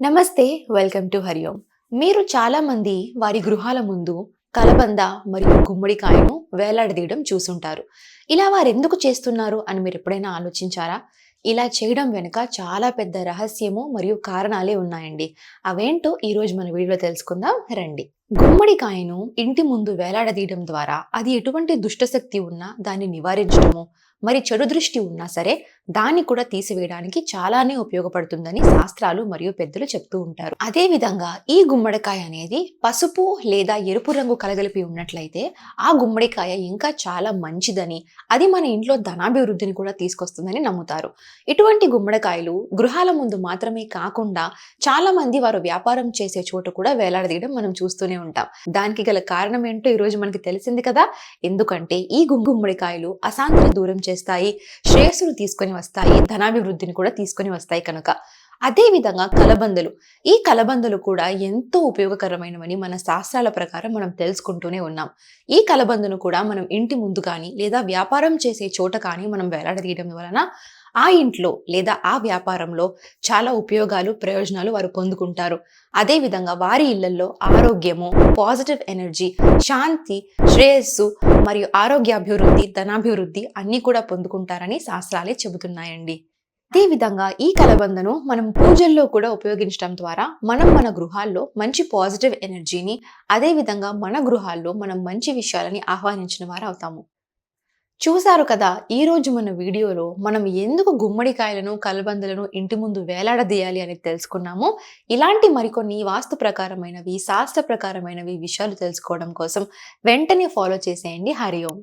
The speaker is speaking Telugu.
నమస్తే. Welcome to Hariom. మీరు చాలామంది వారి గృహాల ముందు కలబంద మరియు గుమ్మడికాయను వేలాడదీయడం చూసుంటారు. ఇలా వారెందుకు చేస్తున్నారు అని మీరెప్పుడైనా ఆలోచించారా? ఇలా చేయడం వెనుక చాలా పెద్ద రహస్యము మరియు కారణాలే ఉన్నాయండి. అవేంటో ఈరోజు మన వీడియోలో తెలుసుకుందాం రండి. గుమ్మడికాయను ఇంటి ముందు వేలాడదీయడం ద్వారా అది ఎటువంటి దుష్టశక్తి ఉన్నా దాన్ని నివారించడము, మరి చెడు దృష్టి ఉన్నా సరే దాన్ని కూడా తీసివేయడానికి చాలానే ఉపయోగపడుతుందని శాస్త్రాలు మరియు పెద్దలు చెప్తూ ఉంటారు. అదే విధంగా ఈ గుమ్మడికాయ అనేది పసుపు లేదా ఎరుపు రంగు కలగలిపి ఉన్నట్లయితే ఆ గుమ్మడికాయ ఇంకా చాలా మంచిదని, అది మన ఇంట్లో ధనాభివృద్ధిని కూడా తీసుకొస్తుందని నమ్ముతారు. ఇటువంటి గుమ్మడికాయలు గృహాల ముందు మాత్రమే కాకుండా చాలా మంది వారు వ్యాపారం చేసే చోట కూడా వేలాడదీయడం మనం చూస్తూనే ఉంటాం. దానికి గల కారణం ఏంటో ఈరోజు మనకి తెలిసింది కదా. ఎందుకంటే ఈ గుమ్మడికాయలు అశాంతిని దూరం చేస్తాయి, శ్రేయస్సును తీసుకొని వస్తాయి, ధనాభివృద్ధిని కూడా తీసుకొని వస్తాయి కనుక. అదే విధంగా కలబందలు, ఈ కలబందలు కూడా ఎంతో ఉపయోగకరమైనవని మన శాస్త్రాల ప్రకారం మనం తెలుసుకుంటూనే ఉన్నాం. ఈ కలబందను కూడా మనం ఇంటి ముందు కానీ లేదా వ్యాపారం చేసే చోట కానీ మనం వేలాడదీయడం వలన ఆ ఇంట్లో లేదా ఆ వ్యాపారంలో చాలా ఉపయోగాలు, ప్రయోజనాలు వారు పొందుకుంటారు. అదే విధంగా వారి ఇళ్లలో ఆరోగ్యము, పాజిటివ్ ఎనర్జీ, శాంతి, శ్రేయస్సు మరియు ఆరోగ్యాభివృద్ధి, ధనాభివృద్ధి అన్నీ కూడా పొందుకుంటారని శాస్త్రాలే చెబుతున్నాయండి. అదే విధంగా ఈ కలబందను మనం పూజల్లో కూడా ఉపయోగించడం ద్వారా మనం మన గృహాల్లో మంచి పాజిటివ్ ఎనర్జీని, అదే విధంగా మన గృహాల్లో మనం మంచి విషయాలని ఆహ్వానించిన వారు అవుతాము. చూసారు కదా, ఈరోజు మన వీడియోలో మనం ఎందుకు గుమ్మడికాయలను, కలబందలను ఇంటి ముందు వేలాడదీయాలి అని తెలుసుకున్నాము. ఇలాంటి మరికొన్ని వాస్తు ప్రకారమైనవి, శాస్త్ర ప్రకారమైనవి విషయాలు తెలుసుకోవడం కోసం వెంటనే ఫాలో చేసేయండి. హరి ఓం.